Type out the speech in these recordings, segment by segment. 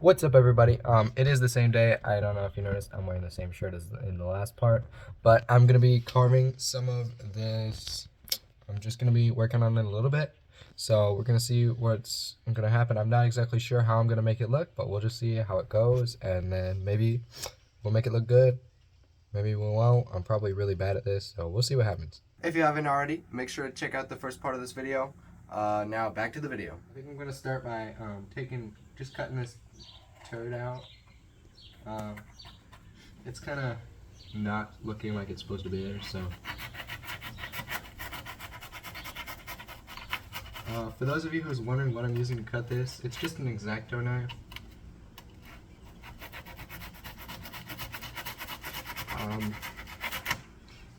What's up, everybody? It is the same day. I don't know if you noticed, I'm wearing the same shirt as in the last part, but I'm gonna be carving some of this. I'm just gonna be working on it a little bit, so we're gonna see what's gonna happen. I'm not exactly sure how I'm gonna make it look, but we'll just see how it goes, and then maybe we'll make it look good. Maybe we won't. I'm probably really bad at this, so we'll see what happens. If you haven't already, make sure to check out the first part of this video. Now back to the video. I think I'm gonna start by just cutting this turd out. It's kind of not looking like it's supposed to be there, so for those of you who's wondering what I'm using to cut this, it's just an X-Acto knife.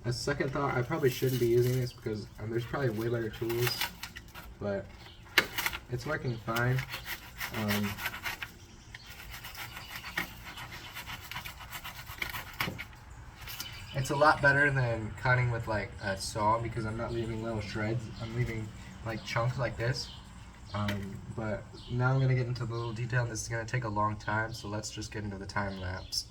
A second thought, I probably shouldn't be using this because there's probably way better tools, but it's working fine. It's a lot better than cutting with like a saw because I'm not leaving little shreds. I'm leaving like chunks like this. But now I'm gonna get into the little detail. This is gonna take a long time, so let's just get into the time lapse.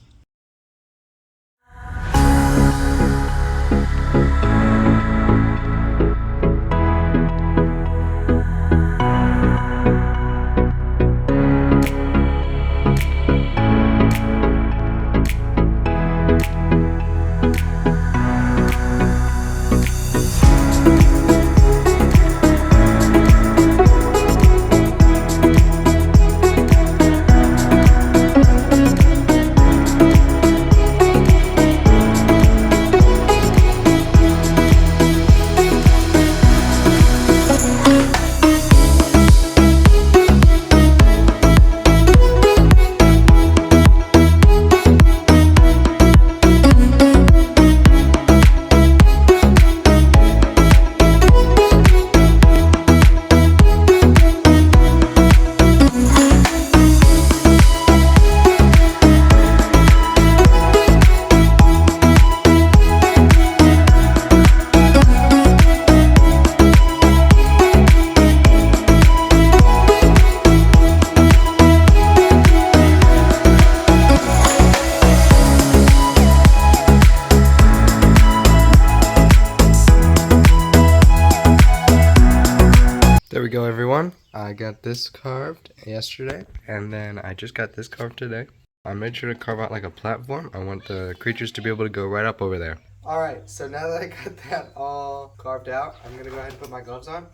There we go, everyone. I got this carved yesterday, and then I just got this carved today. I made sure to carve out like a platform. I want the creatures to be able to go right up over there. Alright, so now that I got that all carved out, I'm going to go ahead and put my gloves on.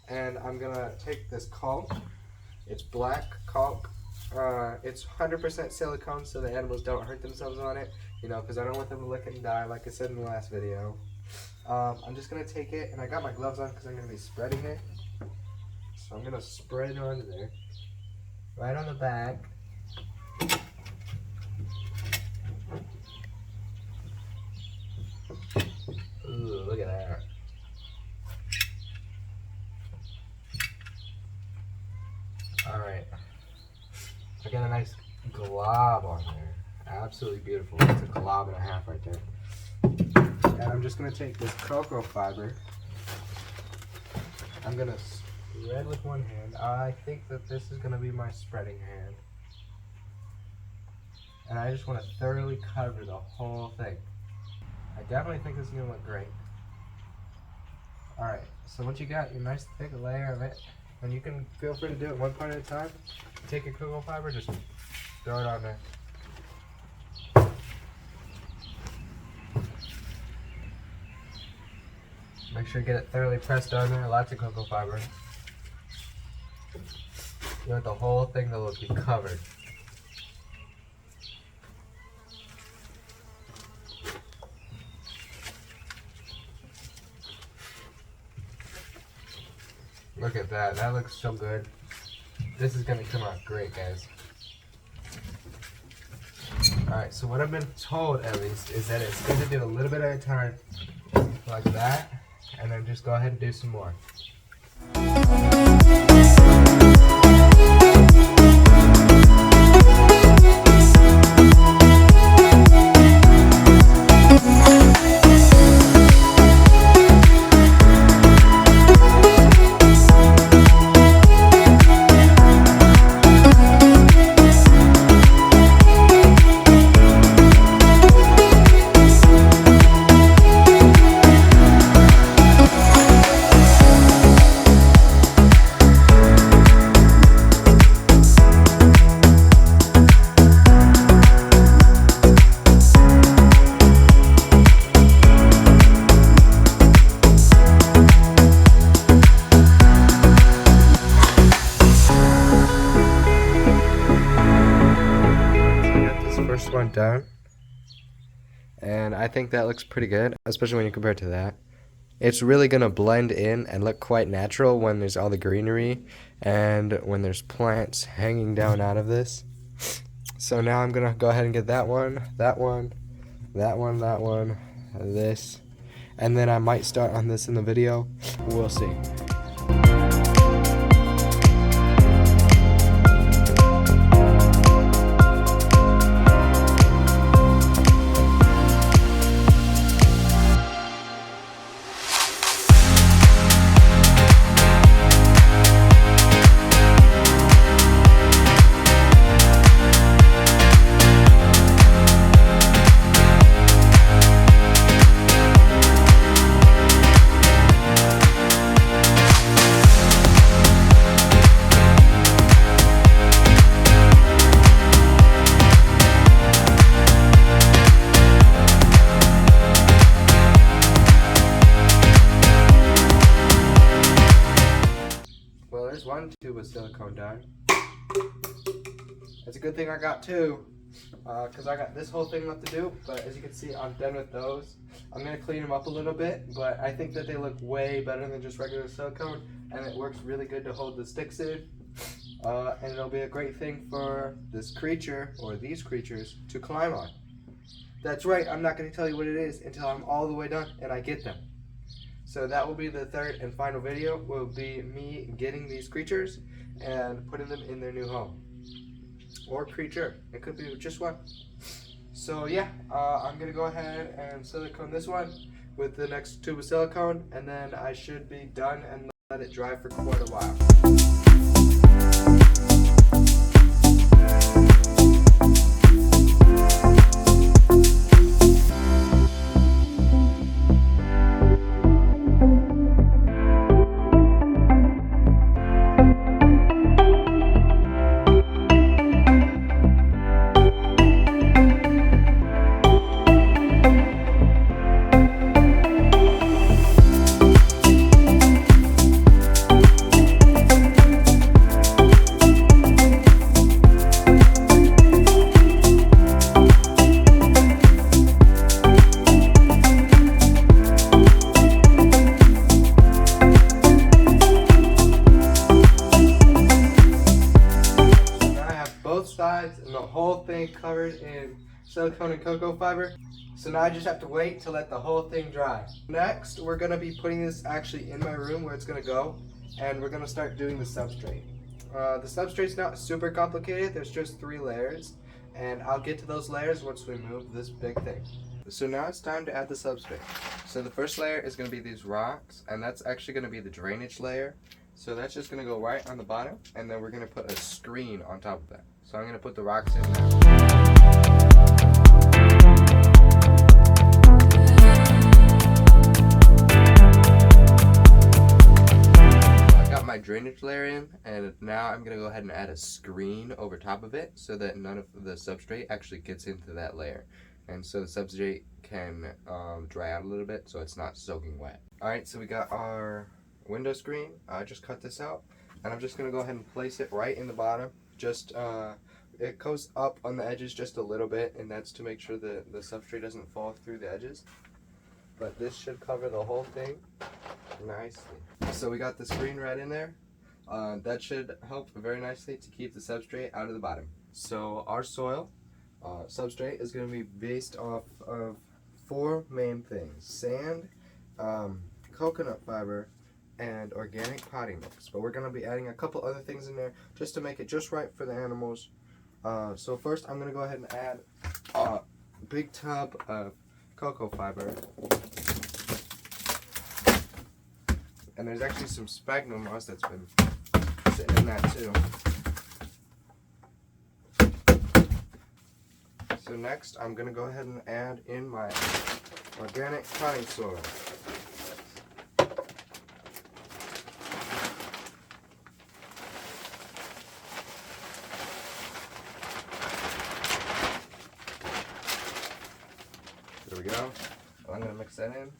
And I'm going to take this caulk. It's black caulk. It's 100% silicone, so the animals don't hurt themselves on it. You know, because I don't want them to lick and die, like I said in the last video. I'm just going to take it, and I got my gloves on because I'm going to be spreading it. So I'm going to spread it onto there, right on the back. Ooh, look at that. Alright. I got a nice glob on there. Absolutely beautiful. It's a glob and a half right there. And I'm just going to take this cocoa fiber. I'm going to spread with one hand. I think that this is going to be my spreading hand. And I just want to thoroughly cover the whole thing. I definitely think this is going to look great. Alright, so once you got your nice thick layer of it, and you can feel free to do it one part at a time. Take your cocoa fiber, just throw it on there. Make sure you get it thoroughly pressed on there, lots of cocoa fiber. You want the whole thing to be covered. Look at that, that looks so good. This is gonna come out great, guys. Alright, so what I've been told at least is that it's good to do a little bit at a time, like that, and then just go ahead and do some more. down. And I think that looks pretty good, especially when you compare it to that. It's really going to blend in and look quite natural when there's all the greenery and when there's plants hanging down out of this. So now I'm going to go ahead and get that one, this. And then I might start on this in the video. We'll see. There's one tube of silicone done. It's a good thing I got two, because I got this whole thing left to do, but as you can see, I'm done with those. I'm going to clean them up a little bit, but I think that they look way better than just regular silicone, and it works really good to hold the sticks in, and it'll be a great thing for this creature, or these creatures, to climb on. That's right, I'm not going to tell you what it is until I'm all the way done and I get them. So that will be the third and final video, will be me getting these creatures and putting them in their new home. Or creature, it could be just one. So yeah, I'm going to go ahead and silicone this one with the next tube of silicone, and then I should be done and let it dry for quite a while. Sides and the whole thing covered in silicone and cocoa fiber. So now I just have to wait to let the whole thing dry. Next, we're going to be putting this actually in my room where it's going to go, and we're going to start doing the substrate. The substrate's not super complicated, there's just 3 layers, and I'll get to those layers once we move this big thing. So now it's time to add the substrate. So the first layer is going to be these rocks, and that's actually going to be the drainage layer. So that's just going to go right on the bottom, and then we're going to put a screen on top of that. So I'm going to put the rocks in now. So I got my drainage layer in, and now I'm going to go ahead and add a screen over top of it so that none of the substrate actually gets into that layer. And so the substrate can dry out a little bit so it's not soaking wet. Alright, so we got our window screen. I just cut this out, and I'm just going to go ahead and place it right in the bottom. Just it goes up on the edges just a little bit, and that's to make sure the substrate doesn't fall through the edges. But this should cover the whole thing nicely. So we got the screen right in there. That should help very nicely to keep the substrate out of the bottom. So our soil substrate is going to be based off of 4 main things: sand, coconut fiber, and organic potting mix. But we're going to be adding a couple other things in there just to make it just right for the animals. So first I'm going to go ahead and add a big tub of cocoa fiber. And there's actually some sphagnum moss that's been sitting in that too. So next I'm going to go ahead and add in my organic potting soil. There we go. I'm going to mix that in.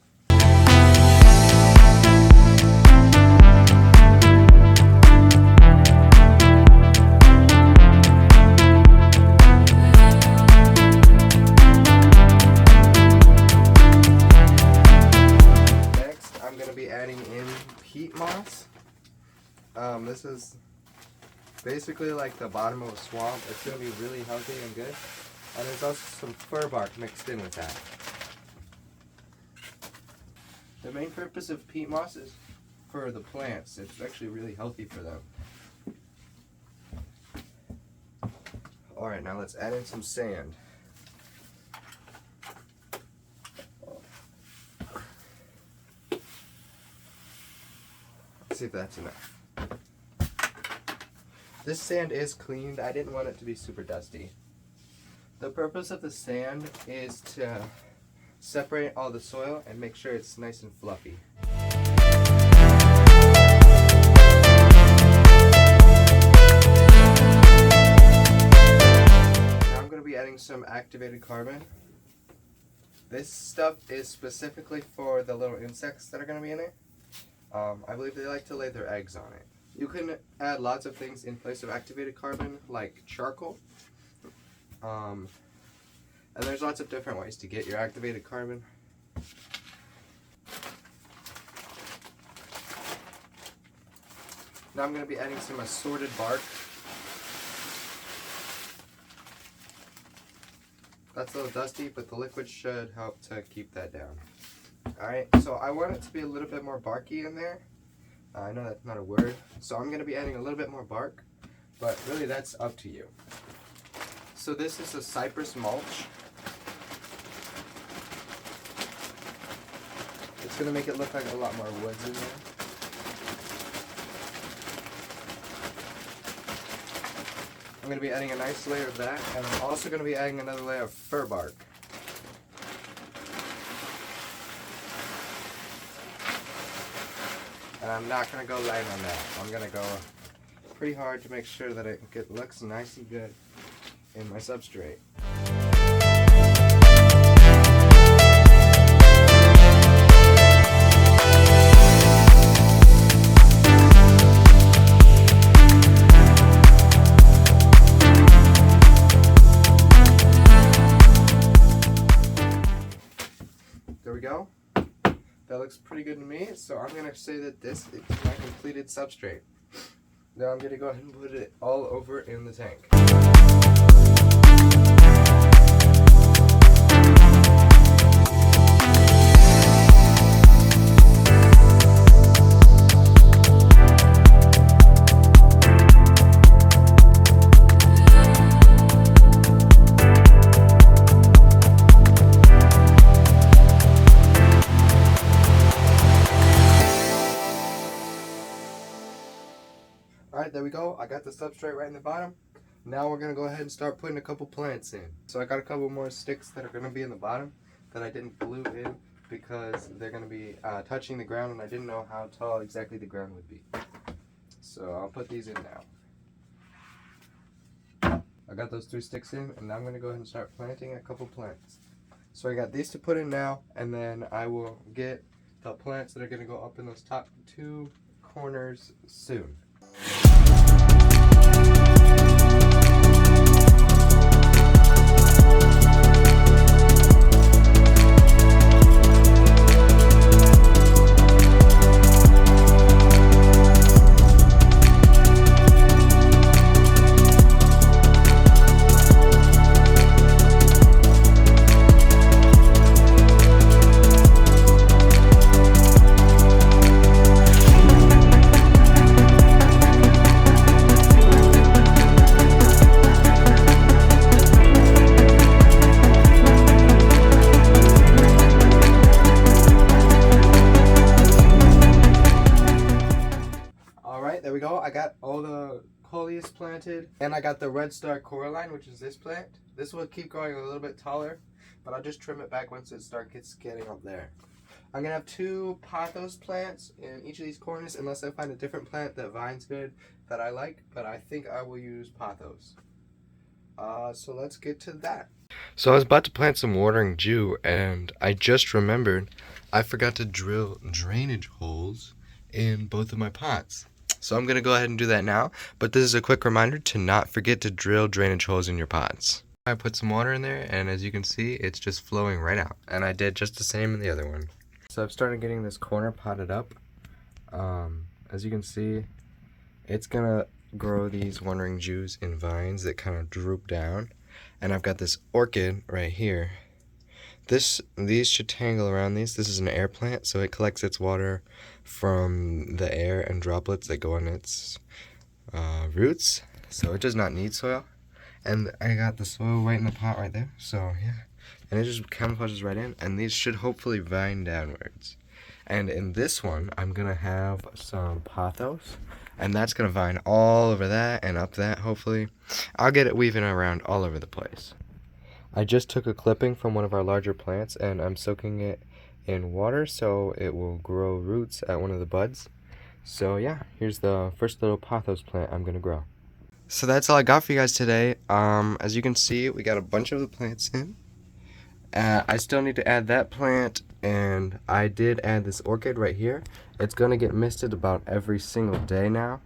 This is basically like the bottom of a swamp. It's going to be really healthy and good. And there's also some fir bark mixed in with that. The main purpose of peat moss is for the plants. It's actually really healthy for them. Alright, now let's add in some sand. Let's see if that's enough. This sand is cleaned. I didn't want it to be super dusty. The purpose of the sand is to separate all the soil and make sure it's nice and fluffy. Now I'm going to be adding some activated carbon. This stuff is specifically for the little insects that are going to be in it. I believe they like to lay their eggs on it. You can add lots of things in place of activated carbon, like charcoal. And there's lots of different ways to get your activated carbon. Now I'm going to be adding some assorted bark. That's a little dusty, but the liquid should help to keep that down. Alright, so I want it to be a little bit more barky in there. I know that's not a word. So I'm going to be adding a little bit more bark, but really that's up to you. So this is a cypress mulch. It's going to make it look like a lot more woods in there. I'm going to be adding a nice layer of that, and I'm also going to be adding another layer of fir bark. And I'm not going to go light on that. I'm going to go pretty hard to make sure that it looks nice and good in my substrate. There we go. That looks pretty good to me, so I'm going to say that this is my completed substrate. Now I'm going to go ahead and put it all over in the tank. Alright, there we go. I got the substrate right in the bottom. Now we're going to go ahead and start putting a couple plants in. So I got a couple more sticks that are going to be in the bottom that I didn't glue in because they're going to be touching the ground, and I didn't know how tall exactly the ground would be. So I'll put these in now. I got those 3 sticks in, and now I'm going to go ahead and start planting a couple plants. So I got these to put in now, and then I will get the plants that are going to go up in those top 2 corners soon. There we go. I got all the coleus planted, and I got the red star coralline, which is this plant. This will keep growing a little bit taller, but I'll just trim it back once it starts getting up there. I'm gonna have 2 pothos plants in each of these corners, unless I find a different plant that vines good that I like, but I think I will use pothos. So let's get to that. So I was about to plant some watering Jew, and I just remembered I forgot to drill drainage holes in both of my pots. So I'm going to go ahead and do that now, but this is a quick reminder to not forget to drill drainage holes in your pots. I put some water in there, and as you can see, it's just flowing right out, and I did just the same in the other one. So I've started getting this corner potted up. As you can see, it's gonna grow these wandering Jews in vines that kind of droop down. And I've got this orchid right here. These should tangle around these. This is an air plant, so it collects its water from the air and droplets that go on its roots. So it does not need soil. And I got the soil right in the pot right there. So yeah, and it just camouflages right in. And these should hopefully vine downwards. And in this one, I'm gonna have some pothos, and that's gonna vine all over that and up that. Hopefully, I'll get it weaving around all over the place. I just took a clipping from one of our larger plants and I'm soaking it in water so it will grow roots at one of the buds. So yeah, here's the first little pothos plant I'm gonna grow. So that's all I got for you guys today. As you can see, we got a bunch of the plants in. I still need to add that plant, and I did add this orchid right here. It's gonna get misted about every single day now.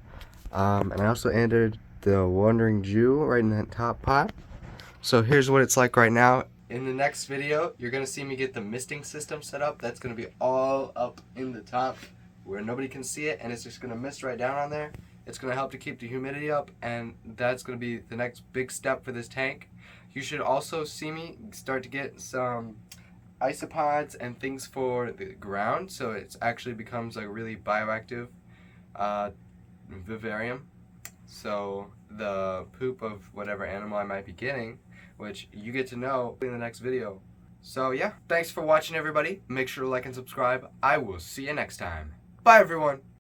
And I also added the wandering Jew right in that top pot. So here's what it's like right now. In the next video, you're going to see me get the misting system set up. That's going to be all up in the top where nobody can see it, and it's just going to mist right down on there. It's going to help to keep the humidity up, and that's going to be the next big step for this tank. You should also see me start to get some isopods and things for the ground, so it actually becomes a really bioactive vivarium. So the poop of whatever animal I might be getting, which you get to know in the next video. So yeah, thanks for watching everybody. Make sure to like and subscribe. I will see you next time. Bye everyone.